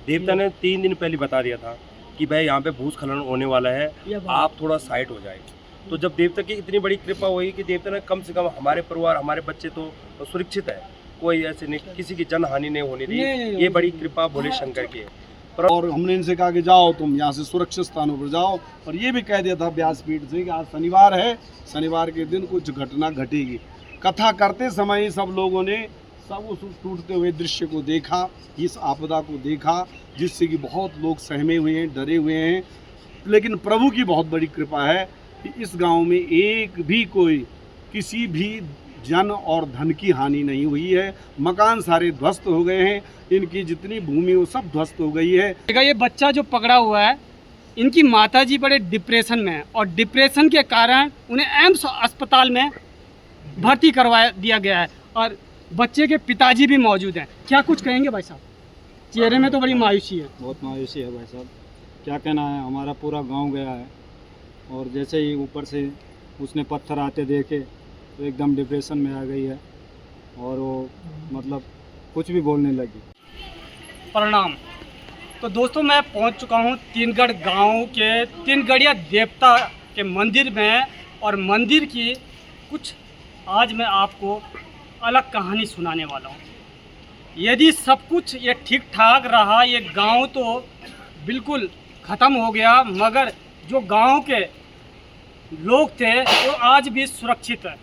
देवता ने 3 दिन पहले बता दिया था कि भाई यहाँ पे भूस्खलन होने वाला है, आप थोड़ा साइड हो जाए। तो जब देवता की इतनी बड़ी कृपा हुई कि देवता ने कम से कम हमारे परिवार, हमारे बच्चे तो सुरक्षित है, कोई ऐसे नहीं, किसी की जनहानि नहीं होने दी। ये बड़ी कृपा भोले शंकर की है। और हमने इनसे कहा कि जाओ तुम यहाँ से सुरक्षित स्थानों पर जाओ, और ये भी कह दिया था व्यासपीठ से कि आज शनिवार है, शनिवार के दिन कुछ घटना घटेगी। कथा करते समय ही सब लोगों ने सब उस टूटते हुए दृश्य को देखा, इस आपदा को देखा, जिससे कि बहुत लोग सहमे हुए हैं, डरे हुए हैं। लेकिन प्रभु की बहुत बड़ी कृपा है कि इस गांव में एक भी कोई किसी भी जन और धन की हानि नहीं हुई है। मकान सारे ध्वस्त हो गए हैं, इनकी जितनी भूमि वो सब ध्वस्त हो गई है। ये बच्चा जो पकड़ा हुआ है, इनकी माताजी बड़े डिप्रेशन में है और डिप्रेशन के कारण उन्हें एम्स अस्पताल में भर्ती करवा दिया गया है और बच्चे के पिताजी भी मौजूद हैं। क्या कुछ कहेंगे भाई साहब? चेहरे में तो बड़ी मायूसी है। बहुत मायूसी है भाई साहब, क्या कहना है, हमारा पूरा गांव गया है। और जैसे ही ऊपर से उसने पत्थर आते देखे तो एकदम डिप्रेशन में आ गई है और वो मतलब कुछ भी बोलने लगी। प्रणाम। तो दोस्तों, मैं पहुंच चुका हूं तीनगढ़ गांव के तीनगढ़िया देवता के मंदिर में, और मंदिर की कुछ आज मैं आपको अलग कहानी सुनाने वाला हूं। यदि सब कुछ ये ठीक ठाक रहा, ये गांव तो बिल्कुल ख़त्म हो गया, मगर जो गांव के लोग थे वो आज भी सुरक्षित है।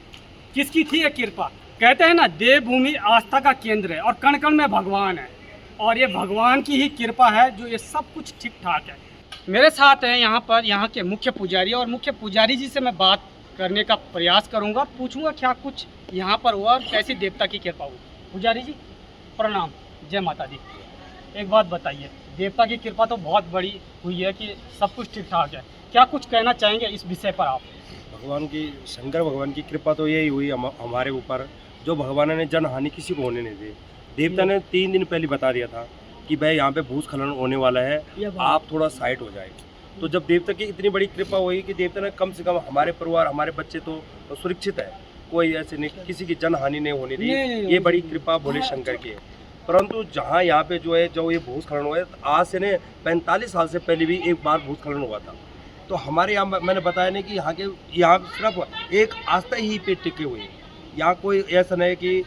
किसकी थी ये कृपा? कहते हैं ना, देवभूमि आस्था का केंद्र है और कण कण में भगवान है, और ये भगवान की ही कृपा है जो ये सब कुछ ठीक ठाक है। मेरे साथ हैं यहाँ पर यहाँ के मुख्य पुजारी, और मुख्य पुजारी जी से मैं बात करने का प्रयास करूँगा, पूछूंगा क्या कुछ यहाँ पर हुआ और कैसी देवता की कृपा हुई। पुजारी जी प्रणाम, जय माता दी। एक बात बताइए, देवता की कृपा तो बहुत बड़ी हुई है कि सब कुछ ठीक ठाक है, क्या कुछ कहना चाहेंगे इस विषय पर आप? भगवान की, शंकर भगवान की कृपा तो यही हुई हमारे ऊपर, जो भगवान ने जनहानि किसी को होने नहीं दी। देवता ने 3 दिन पहले बता दिया था कि भाई यहाँ पे भूस्खलन होने वाला है, आप थोड़ा साइड हो जाए। तो जब देवता की इतनी बड़ी कृपा हुई कि देवता ने कम से कम हमारे परिवार, हमारे बच्चे तो सुरक्षित है, कोई ऐसे नहीं, किसी की जनहानि नहीं होने दी। ये बड़ी कृपा भोले शंकर की है। परंतु जहाँ यहाँ पे जो ये भूस्खलन हुआ है, आज से ने 45 साल से पहले भी एक बार भूस्खलन हुआ था। तो हमारे यहाँ मैंने बताया नहीं कि यहाँ सिर्फ एक आस्था ही पे टिके हुए हैं। यहाँ कोई ऐसा नहीं कि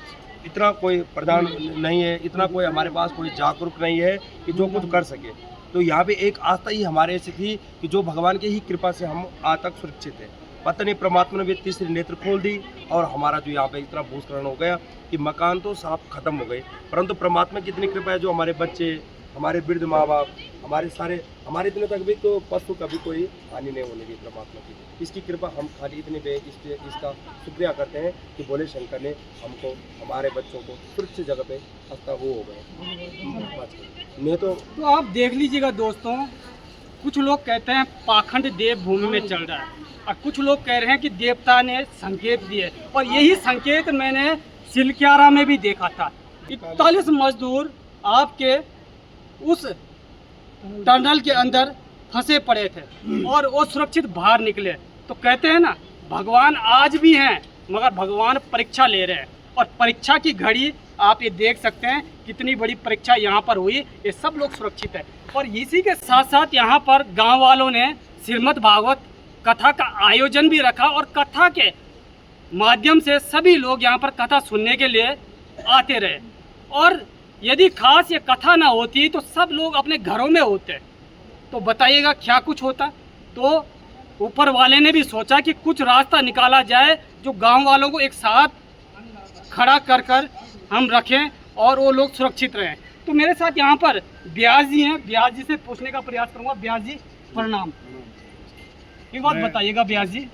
इतना कोई प्रधान नहीं है, इतना कोई हमारे पास कोई जागरूक नहीं है कि जो कुछ कर सके। तो यहाँ पे एक आस्था ही हमारे ऐसी थी कि जो भगवान की ही कृपा से हम आज तक सुरक्षित हैं। पता नहीं परमात्मा ने भी तीसरी नेत्र खोल दी और हमारा जो यहाँ पे इतना भूस्खलन हो गया कि मकान तो साफ खत्म हो गए, परंतु परमात्मा की इतनी कृपा है जो हमारे बच्चे, हमारे वृद्ध माँ बाप, हमारे दिनों तक भी तो पशु का भी कोई हानि नहीं होने दी परमात्मा की। इसकी कृपा हम खाली इतने पे इसका शुक्रिया करते हैं कि भोले शंकर ने हमको, हमारे बच्चों को सुरक्षित जगह पे हस्ता वो हो गए। नहीं तो आप देख लीजिएगा दोस्तों, कुछ लोग कहते हैं पाखंड देव भूमि में चल रहा है, और कुछ लोग कह रहे हैं कि देवता ने संकेत दिए, और यही संकेत मैंने सिलक्यारा में भी देखा था। 41 मजदूर आपके उस टनल के अंदर फंसे पड़े थे और वो सुरक्षित बाहर निकले। तो कहते हैं ना, भगवान आज भी हैं, मगर भगवान परीक्षा ले रहे हैं, और परीक्षा की घड़ी आप ये देख सकते हैं कितनी बड़ी परीक्षा यहाँ पर हुई। ये सब लोग सुरक्षित है, और इसी के साथ साथ यहाँ पर गांव वालों ने श्रीमद् भागवत कथा का आयोजन भी रखा, और कथा के माध्यम से सभी लोग यहाँ पर कथा सुनने के लिए आते रहे। और यदि खास ये कथा ना होती तो सब लोग अपने घरों में होते, तो बताइएगा क्या कुछ होता। तो ऊपर वाले ने भी सोचा कि कुछ रास्ता निकाला जाए जो गांव वालों को एक साथ खड़ा कर हम रखें और वो लोग सुरक्षित रहें। तो मेरे साथ यहाँ पर ब्यास जी हैं, ब्यास जी से पूछने का प्रयास करूँगा। ब्यास जी प्रणाम। एक बात बताइएगा ब्यास जी,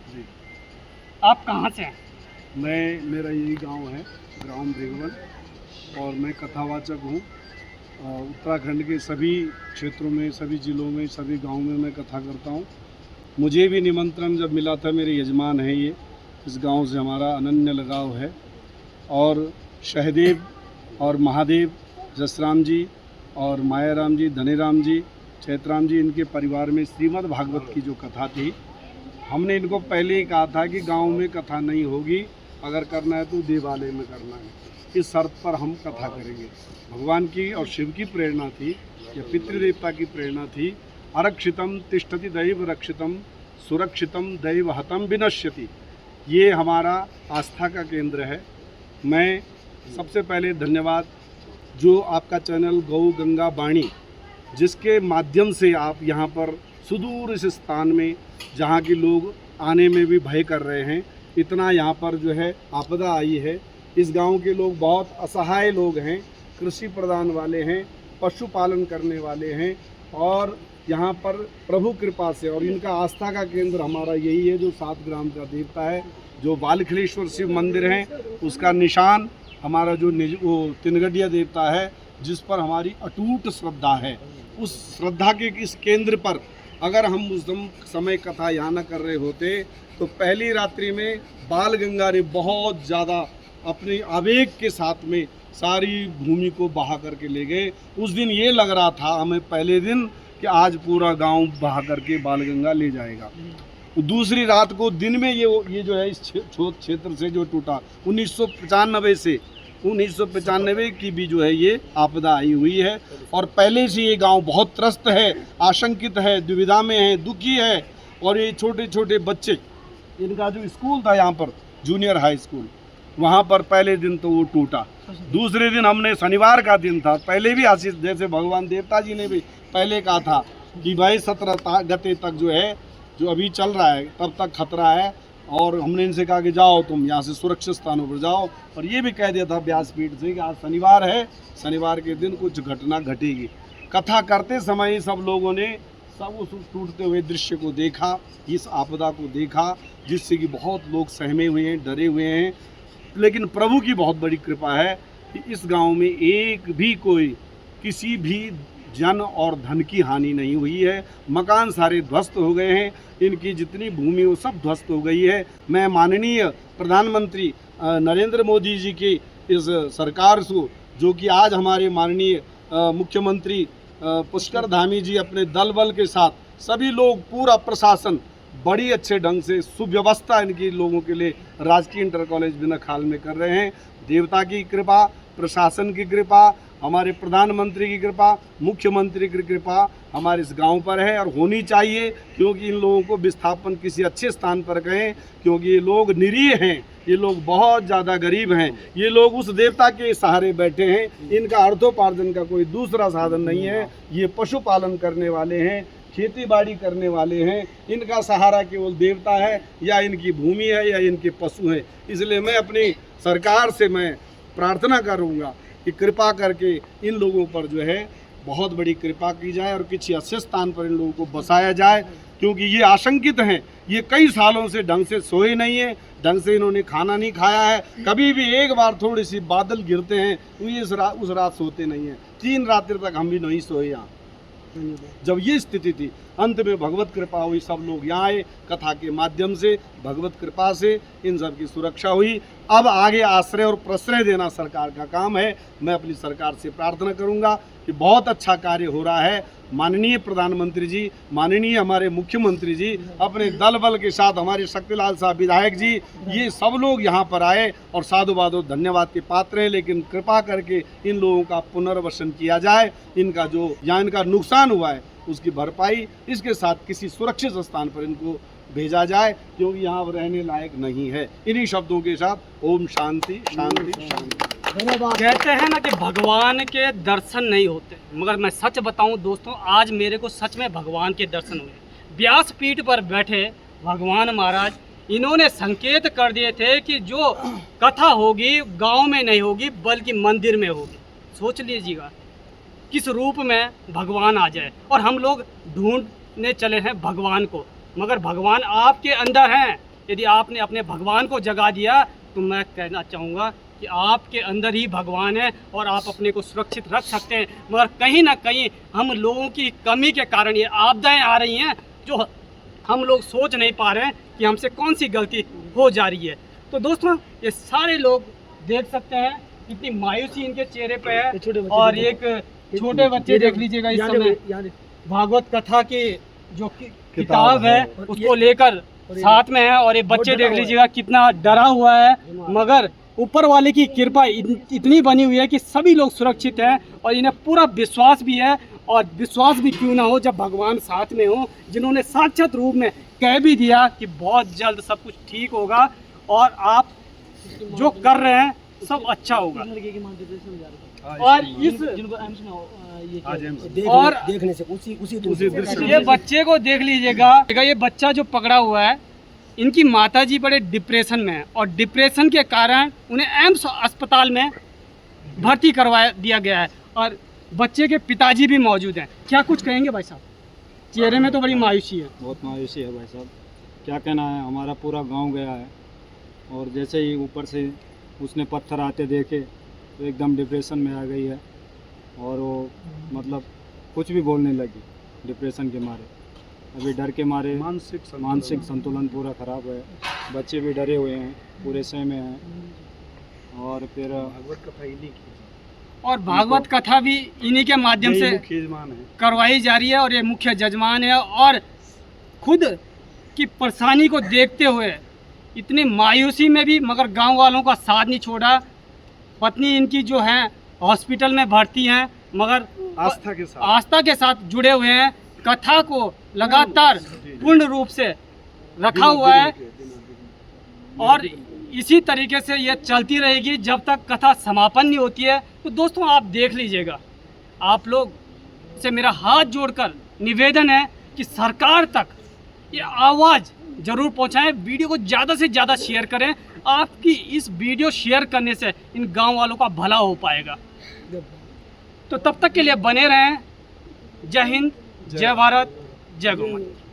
आप कहाँ से हैं? मेरा यही गांव है, ग्राम भृगवन, और मैं कथावाचक हूँ। उत्तराखंड के सभी क्षेत्रों में, सभी जिलों में, सभी गांवों में मैं कथा करता हूँ। मुझे भी निमंत्रण जब मिला था, मेरे यजमान हैं ये, इस गांव से हमारा अनन्य लगाव है। और सहदेव और महादेव, जसराम जी और मायाराम जी, धनीराम जी, चैतराम जी, इनके परिवार में श्रीमद् भागवत की जो कथा थी, हमने इनको पहले ही कहा था कि गांव में कथा नहीं होगी, अगर करना है तो देवालय में करना है, इस शर्त पर हम कथा करेंगे। भगवान की और शिव की प्रेरणा थी यह पितृदेवता की प्रेरणा थी। अरक्षितम तिष्ठति दैव रक्षितम सुरक्षितम दैव हतम विनश्यति। ये हमारा आस्था का केंद्र है। मैं सबसे पहले धन्यवाद जो आपका चैनल गौ गंगा वाणी, जिसके माध्यम से आप यहाँ पर सुदूर इस स्थान में जहाँ के लोग आने में भी भय कर रहे हैं, इतना यहाँ पर जो है आपदा आई है। इस गांव के लोग बहुत असहाय लोग हैं, कृषि प्रधान वाले हैं, पशुपालन करने वाले हैं और यहाँ पर प्रभु कृपा से, और इनका आस्था का केंद्र हमारा यही है जो 7 ग्राम का देवता है, जो बालखिलेश्वर शिव मंदिर है, उसका निशान हमारा जो वो तिनगडिया देवता है, जिस पर हमारी अटूट श्रद्धा है। उस श्रद्धा के इस केंद्र पर अगर हम उस समय कथा यहाँ न कर रहे होते तो पहली रात्रि में बाल गंगा ने बहुत ज़्यादा अपने आवेग के साथ में सारी भूमि को बहा करके ले गए। उस दिन ये लग रहा था हमें पहले दिन कि आज पूरा गांव बहा करके बाल गंगा ले जाएगा। दूसरी रात को दिन में ये जो है इस क्षेत्र से जो टूटा 1995 की भी जो है ये आपदा आई हुई है। और पहले से ये गांव बहुत त्रस्त है, आशंकित है, दुविधा में है, दुखी है। और ये छोटे छोटे बच्चे, इनका जो स्कूल था यहाँ पर जूनियर हाई स्कूल, वहाँ पर पहले दिन तो वो टूटा। दूसरे दिन हमने शनिवार का दिन था, पहले भी आशीष जैसे भगवान देवता जी ने भी पहले कहा था कि भाई 17 गते तक जो है जो अभी चल रहा है तब तक खतरा है, और हमने इनसे कहा कि जाओ तुम यहाँ से सुरक्षित स्थानों पर जाओ। और ये भी कह दिया था व्यासपीठ से कि आज शनिवार है, शनिवार के दिन कुछ घटना घटेगी। कथा करते समय ही सब लोगों ने सब उस टूटते हुए दृश्य को देखा, इस आपदा को देखा, जिससे कि बहुत लोग सहमे हुए हैं, डरे हुए हैं। लेकिन प्रभु की बहुत बड़ी कृपा है कि इस गांव में एक भी कोई किसी भी जन और धन की हानि नहीं हुई है। मकान सारे ध्वस्त हो गए हैं, इनकी जितनी भूमि वो सब ध्वस्त हो गई है। मैं माननीय प्रधानमंत्री नरेंद्र मोदी जी की इस सरकार को, जो कि आज हमारे माननीय मुख्यमंत्री पुष्कर धामी जी अपने दल बल के साथ सभी लोग, पूरा प्रशासन बड़ी अच्छे ढंग से सुव्यवस्था इनकी लोगों के लिए राजकीय इंटर कॉलेज बिनाखाल में कर रहे हैं। देवता की कृपा, प्रशासन की कृपा, हमारे प्रधानमंत्री की कृपा, मुख्यमंत्री की कृपा हमारे इस गांव पर है और होनी चाहिए, क्योंकि इन लोगों को विस्थापन किसी अच्छे स्थान पर करें, क्योंकि ये लोग निरीह हैं, ये लोग बहुत ज़्यादा गरीब हैं, ये लोग उस देवता के सहारे बैठे हैं, इनका अर्थोपार्जन का कोई दूसरा साधन नहीं है। ये पशुपालन करने वाले हैं, खेती बाड़ी करने वाले हैं, इनका सहारा केवल देवता है या इनकी भूमि है या इनके पशु हैं। इसलिए मैं अपनी सरकार से मैं प्रार्थना करूँगा कि कृपा करके इन लोगों पर जो है बहुत बड़ी कृपा की जाए और किसी अच्छे स्थान पर इन लोगों को बसाया जाए, क्योंकि ये आशंकित हैं। ये कई सालों से ढंग से सोए नहीं है, ढंग से इन्होंने खाना नहीं खाया है। कभी भी एक बार थोड़ी सी बादल गिरते हैं तो ये उस रात सोते नहीं हैं। 3 रात्रि तक हम भी नहीं सोए यहाँ। जब ये स्थिति थी, अंत में भगवत कृपा हुई, सब लोग यहाँ आए, कथा के माध्यम से भगवत कृपा से इन सब की सुरक्षा हुई। अब आगे आश्रय और प्रश्रय देना सरकार का काम है। मैं अपनी सरकार से प्रार्थना करूंगा कि बहुत अच्छा कार्य हो रहा है। माननीय प्रधानमंत्री जी, माननीय हमारे मुख्यमंत्री जी अपने दल बल के साथ, हमारे शक्तिलाल साहब विधायक जी, ये सब लोग यहाँ पर आए और साधुवाद और धन्यवाद के पात्र हैं। लेकिन कृपा करके इन लोगों का पुनर्वसन किया जाए, इनका जो यहाँ इनका नुकसान हुआ है उसकी भरपाई, इसके साथ किसी सुरक्षित स्थान पर इनको भेजा जाए, क्योंकि यहाँ रहने लायक नहीं है। इन्हीं शब्दों के साथ ओम शांति शांति शांति। कहते हैं ना कि भगवान के दर्शन नहीं होते, मगर मैं सच बताऊं दोस्तों, आज मेरे को सच में भगवान के दर्शन हुए। व्यासपीठ पर बैठे भगवान महाराज, इन्होंने संकेत कर दिए थे कि जो कथा होगी गांव में नहीं होगी बल्कि मंदिर में होगी। सोच लीजिएगा किस रूप में भगवान आ जाए, और हम लोग ढूंढने चले हैं भगवान को, मगर भगवान आपके अंदर हैं। यदि आपने अपने भगवान को जगा दिया तो मैं कहना चाहूँगा कि आपके अंदर ही भगवान है और आप अपने को सुरक्षित रख सकते हैं। मगर कहीं ना कहीं हम लोगों की कमी के कारण ये आपदाएं आ रही हैं, जो हम लोग सोच नहीं पा रहे हैं कि हमसे कौन सी गलती हो जा रही है। तो दोस्तों, ये सारे लोग देख सकते हैं कितनी मायूसी इनके चेहरे पे है, और एक छोटे बच्चे देख लीजिएगा इस समय भागवत कथा की जो किताब है उसको लेकर साथ में है, और ये बच्चे देख लीजिएगा कितना डरा हुआ है। मगर ऊपर वाले की कृपा इतनी बनी हुई है कि सभी लोग सुरक्षित हैं और इन्हें पूरा विश्वास भी है। और विश्वास भी क्यों ना हो जब भगवान साथ में हो, जिन्होंने साक्षात रूप में कह भी दिया कि बहुत जल्द सब कुछ ठीक होगा और आप जो कर रहे हैं सब अच्छा होगा। और इस और देखने से उसी दृश्य ये बच्चे को देख लीजिएगा, ये बच्चा जो पकड़ा हुआ है, इनकी माताजी बड़े डिप्रेशन में है और डिप्रेशन के कारण उन्हें एम्स अस्पताल में भर्ती करवा दिया गया है और बच्चे के पिताजी भी मौजूद हैं। क्या कुछ कहेंगे भाई साहब? चेहरे में तो बड़ी मायूसी है। बहुत मायूसी है भाई साहब, क्या कहना है, हमारा पूरा गांव गया है और जैसे ही ऊपर से उसने पत्थर आते देखे तो एकदम डिप्रेशन में आ गई है और वो मतलब कुछ भी बोलने लगी डिप्रेशन के मारे। अभी डर के मारे मानसिक संतुलन पूरा खराब है, बच्चे भी डरे हुए हैं, पूरे सह में हैं। और फिर भागवत कथा भी इन्हीं के माध्यम से करवाई जा रही है और ये मुख्य जजमान है और खुद की परेशानी को देखते हुए इतनी मायूसी में भी मगर गांव वालों का साथ नहीं छोड़ा। पत्नी इनकी जो है हॉस्पिटल में भर्ती हैं मगर आस्था के साथ जुड़े हुए हैं, कथा को लगातार पूर्ण रूप से रखा हुआ है और इसी तरीके से ये चलती रहेगी जब तक कथा समापन नहीं होती है। तो दोस्तों आप देख लीजिएगा, आप लोग से मेरा हाथ जोड़कर निवेदन है कि सरकार तक ये आवाज़ ज़रूर पहुंचाएं, वीडियो को ज़्यादा से ज़्यादा शेयर करें। आपकी इस वीडियो शेयर करने से इन गांव वालों का भला हो पाएगा। तो तब तक के लिए बने रहें। जय हिंद, जय भारत, जय गौ माता।